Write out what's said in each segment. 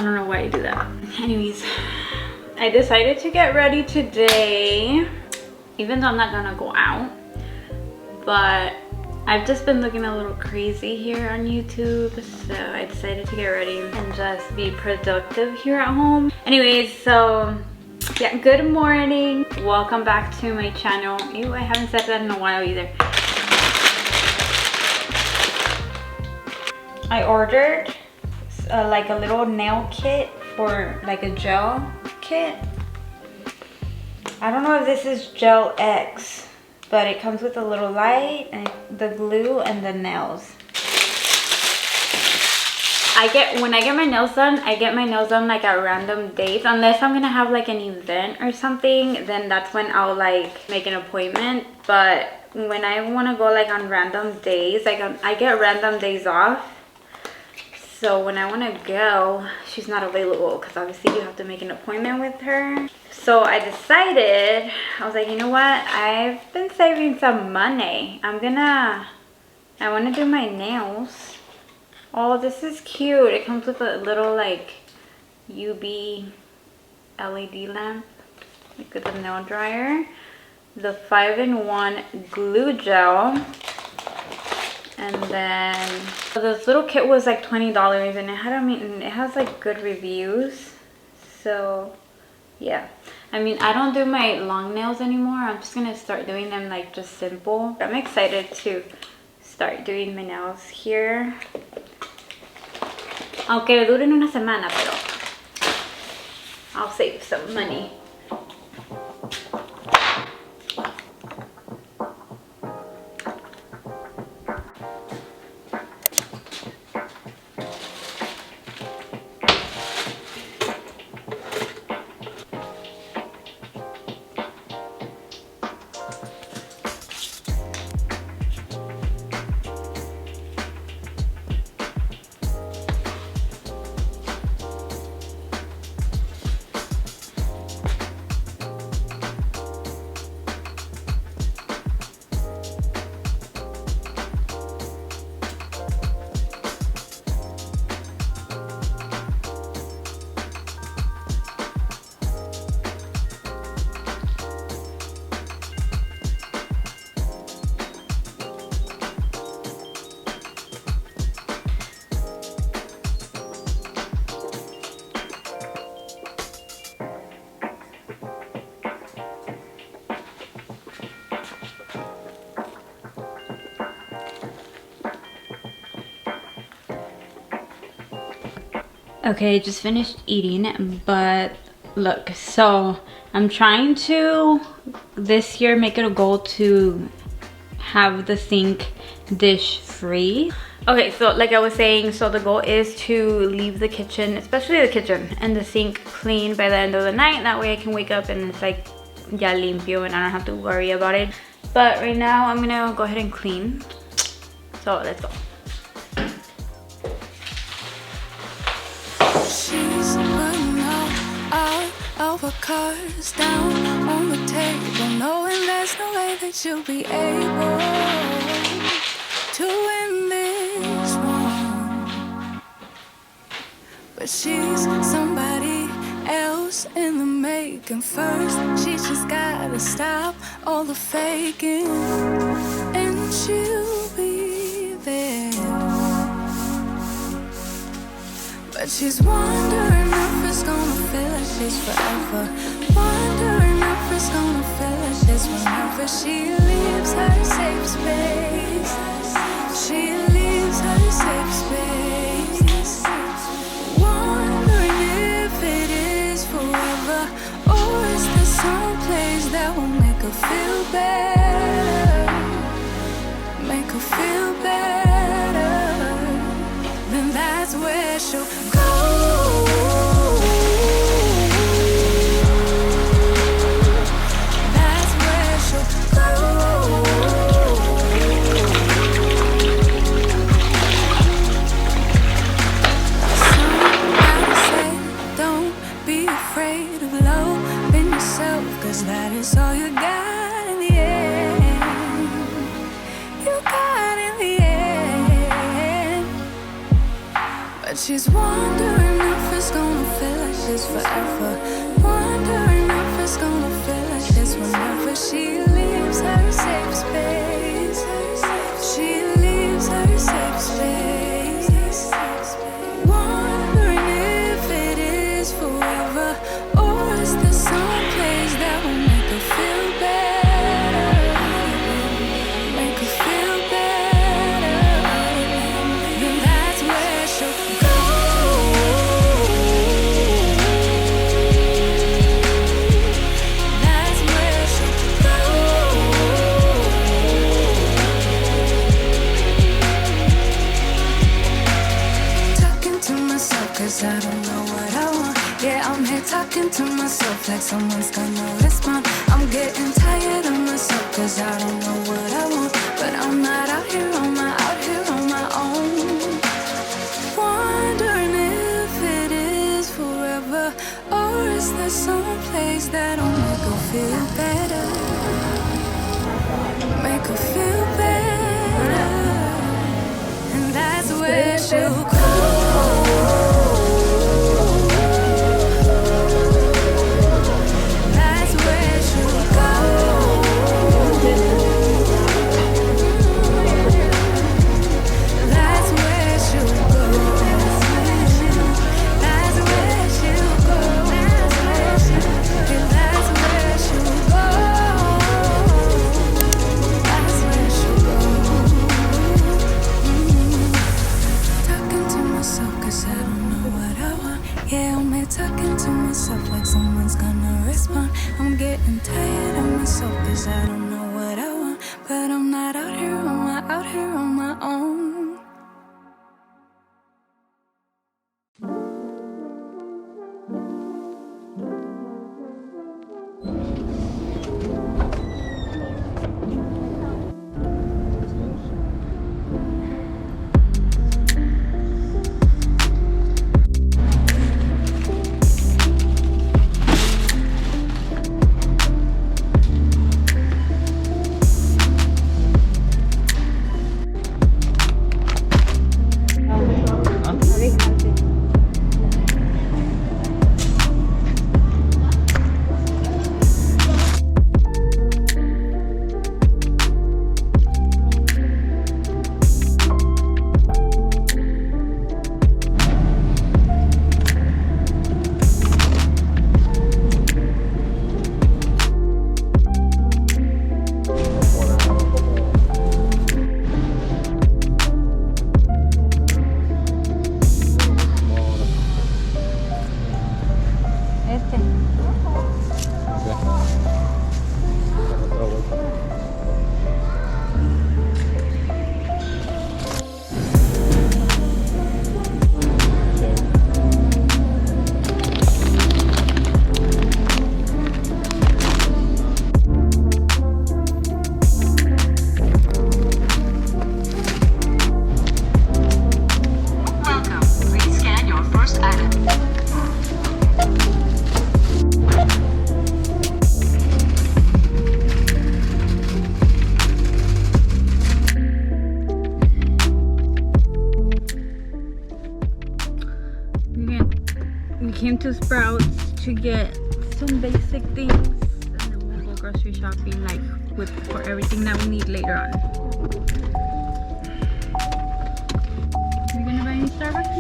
don't know why I do that. Anyways, I decided to get ready today, even though I'm not gonna go out, but I've just been looking a little crazy here on YouTube, so I decided to get ready and just be productive here at home. Anyways, so yeah, good morning. Welcome back to my channel. Ew, I haven't said that in a while either. I ordered like a little nail kit for like a gel kit. I don't know if this is Gel X, but it comes with a little light and the glue and the nails. When I get my nails done, I get my nails done like at random dates. Unless I'm gonna have like an event or something, then that's when I'll like make an appointment. But when I wanna go like on random days, like I get random days off. So when I wanna go, she's not available because obviously you have to make an appointment with her. So I decided, I was like, you know what? I've been saving some money. I wanna do my nails. Oh, this is cute. It comes with a little like UV LED lamp, like with a nail dryer, the 5-in-1 glue gel, and then so this little kit was like $20, and it has like good reviews. So yeah, I mean, I don't do my long nails anymore. I'm just gonna start doing them like just simple. I'm excited to start doing my nails here. Aunque duren una semana, pero I'll save some money. Okay, just finished eating, but look, so I'm trying to this year make it a goal to have the sink dish free. Okay, so like I was saying, so the goal is to leave the kitchen, especially the kitchen and the sink, clean by the end of the night. That way I can wake up and it's like ya limpio and I don't have to worry about it. But right now I'm gonna go ahead and clean. So let's go. She's putting all of her cards down on the table, knowing there's no way that she'll be able to win this one. But she's somebody else in the making. First, she just gotta stop all the faking, and she'll be there. But she's wondering if it's gonna feel like this forever. Wondering if it's gonna feel like this whenever she leaves her safe space. She leaves her safe space. Wondering if it is forever, or is there some place that will make her feel better? Make her feel better. Then that's where she'll go. That's where she'll go. Somebody say, don't be afraid of loving yourself, 'cause that is all you got in the end. You got in the end. But she's wondering if it's it's gonna feel like this forever. Wondering if it's gonna feel like this whenever she leaves her safe space. She leaves her safe space. Wondering if it is forever, or is there some place that will make her feel better? Make her feel better. Then that's where she'll go. That's where she'll go. Talking to myself 'cause I don't know what I want. Yeah, I'm here talking to myself like someone's gonna respond. I'm getting tired of myself 'cause I don't know what I want. But I'm not out here on my own. Wondering if it is forever, or is there some place that'll make her feel better? Make her feel better. And that's where she'll go. That's where she'll go. That's where she'll go. That's where she'll go. That's where she'll go. That's where she'll go. That's where she'll go. Talking to myself 'cause I don't know what I want. Yeah, I'm here talking to myself like someone's gonna respond. I'm getting tired of myself 'cause I don't know what I want. But I'm not out here on my own. Came to Sprouts to get some basic things, and then we'll go grocery shopping like for everything that we need later on. Are you gonna buy any Starbucks?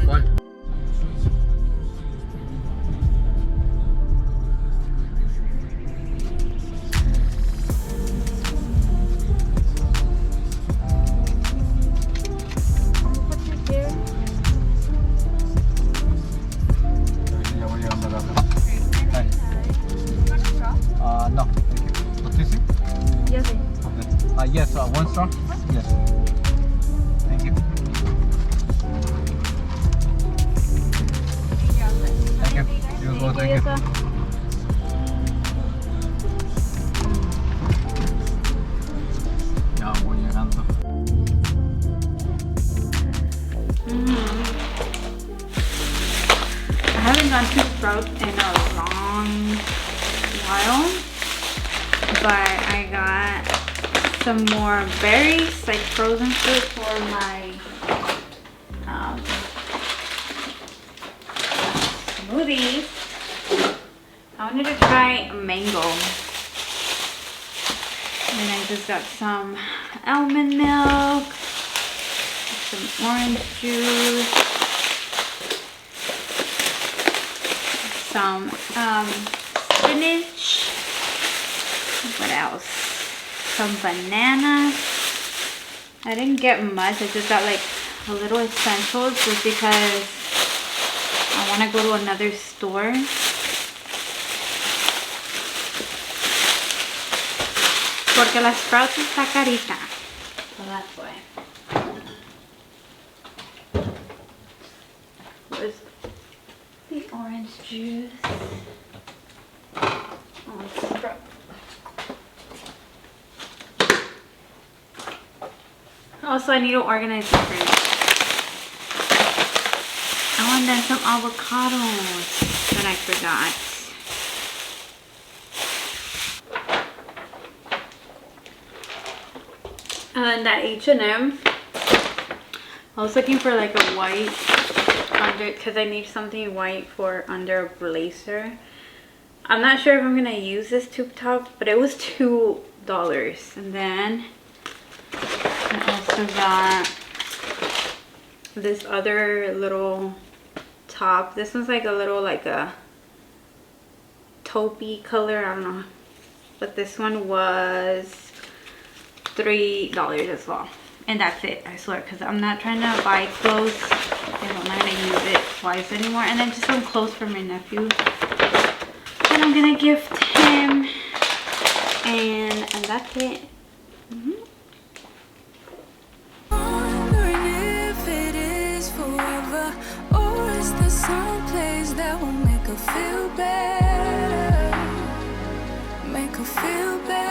One. No, thank you. What is it? Yes. Okay. Yes, one straw? Yes. Thank you. Thank you. You go, thank you. Ya voy llegando. I haven't gone to Sprouts in a long while, but I got some more berries, like frozen fruit for my smoothies. I wanted to try mango. And then I just got some almond milk, some orange juice, some spinach. What else? Some bananas. I didn't get much. I just got like a little essentials just because I want to go to another store. Porque la Sprouts está carita. So that's why. Where's the orange juice? Oh, Sprout. Also, I need to organize the fridge. Oh, and then some avocados that I forgot. And that H&M, I was looking for like a white under, because I need something white for under a blazer. I'm not sure if I'm gonna use this tube top, but it was $2. And then I also got this other little top. This one's like a little like a taupey color, I don't know, but this one was $3 as well. And that's it, I swear, because I'm not trying to buy clothes if I'm not gonna use it twice anymore. And then just some clothes for my nephew that I'm gonna gift him, and that's it. Wondering if it is forever, or is there some place that will make her feel better, make her feel better.